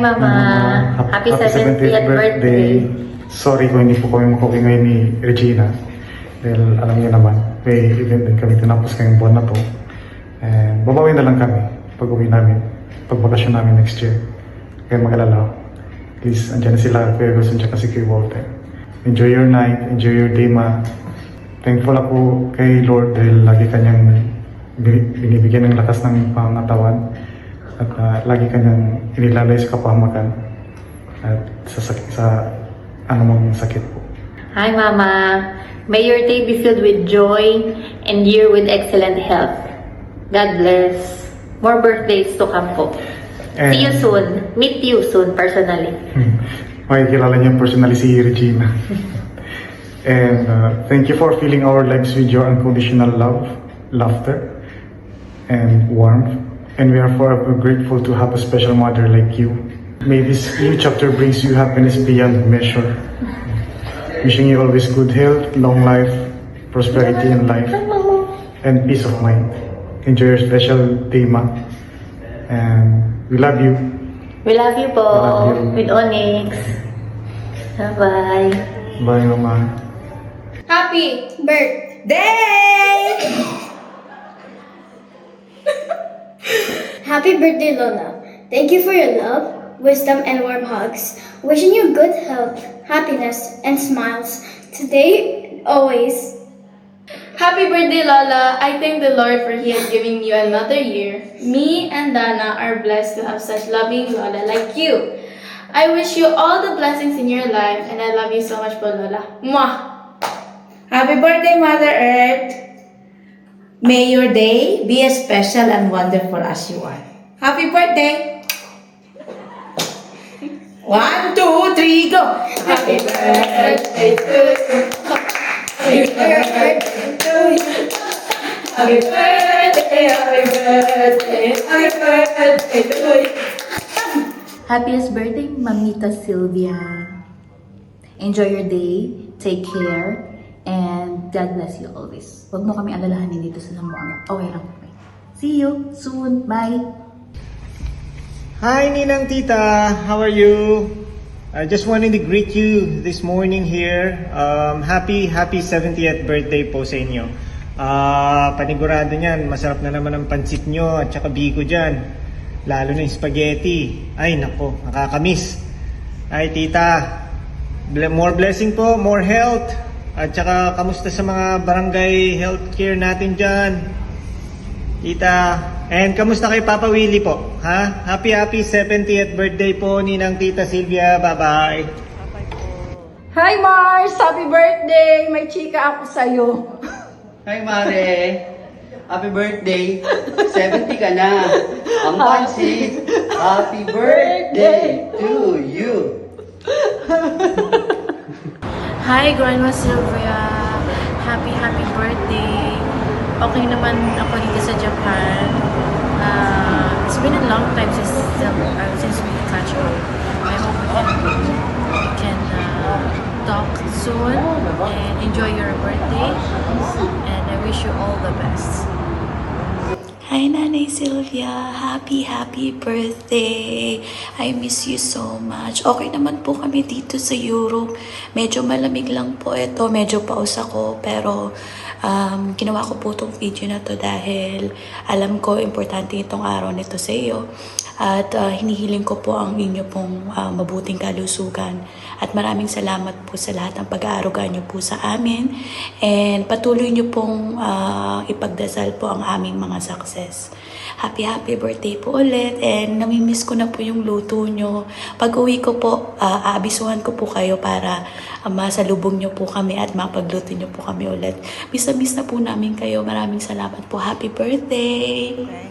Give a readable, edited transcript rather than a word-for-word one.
Mama. Happy 70th birthday. Sorry kung hindi po kami makauwi ngayon ni Regina. Dahil alam niyo naman, may event din kami tinapos ngayong buwan na to. And babawi na lang kami pag uwi namin, pag bakasyon namin next year. Kaya mag-alala. Please, andyan na sila, Kuya Gus, andyan kasi Kuya Walter. Enjoy your night, enjoy your day, ma. Thankful ako kay Lord dahil lagi kanyang binibigyan ng lakas ng pangatawan at lagi kanyang inilalay sa kapahamakan at sa anumang sakit po. Hi, Mama. May your day be filled with joy and year with excellent health. God bless. More birthdays to come po. And, see you soon. Meet you soon personally. Makikilala niyo personally si Regina. And thank you for filling our lives with your unconditional love, laughter, and warmth. And we are forever grateful to have a special mother like you. May this new chapter brings you happiness beyond measure. Wishing you always good health, long life, prosperity in life, and peace of mind. Enjoy your special day, ma. And we love you. We love you po. Love you. With Onyx. Bye-bye. Bye, mama. Happy birthday! Happy birthday, Lola. Thank you for your love, wisdom, and warm hugs. Wishing you good health, happiness, and smiles today, always. Happy birthday, Lola! I thank the Lord for He has given you another year. Me and Dana are blessed to have such loving Lola like you. I wish you all the blessings in your life, and I love you so much, po, Lola. Mwah! Happy birthday, Mother Earth! May your day be as special and wonderful as you are. Happy birthday! 1, 2, 3, go! Happy birthday to you. Happy birthday to you. Happy birthday, happy birthday, happy birthday to you. Happiest birthday, Mamita Sylvia. Enjoy your day, take care, and God bless you always. Huwag mo kami alalahanin dito sa Zamboanga. Okay lang kami. See you soon. Bye! Hi, Ninang Tita. How are you? I just wanted to greet you this morning here. Happy 70th birthday po sa inyo. Panigurado niyan, masarap na naman ang pansit nyo at saka biko dyan. Lalo na yung spaghetti. Ay, nako, nakakamiss. Ay, Tita, more blessing po, more health. At saka, kamusta sa mga barangay healthcare natin dyan? Tita, and kamusta kay Papa Willie po? Ha? Happy 70th birthday po, Ninang Tita Sylvia. Bye-bye. Hi Mars! Happy birthday! May chika ako sa'yo. Hi Mare! Happy birthday! 70 ka na! Ang pansit! Happy birthday to you! Hi Grandma Sylvia! Happy birthday! Okay naman ako dito sa Japan. It's been a long time since we catch up. I hope we can talk soon and enjoy your birthday. And I wish you all the best. Hi, Nanay Sylvia. Happy birthday. I miss you so much. Okay naman po kami dito sa Europe. Medyo malamig lang po ito. Medyo pause ako. Pero ginawa ko po itong video na to dahil alam ko importante itong araw nito sa iyo. At hinihiling ko po ang inyo pong mabuting kalusugan. At maraming salamat po sa lahat ng pag-aaruga nyo po sa amin. And patuloy nyo pong ipagdasal po ang aming mga success. Happy birthday po ulit. And namimiss ko na po yung luto nyo. Pag uwi ko po, aabisuhan ko po kayo para masalubong nyo po kami at mapagluto nyo po kami ulit. Miss na po namin kayo. Maraming salamat po. Happy birthday!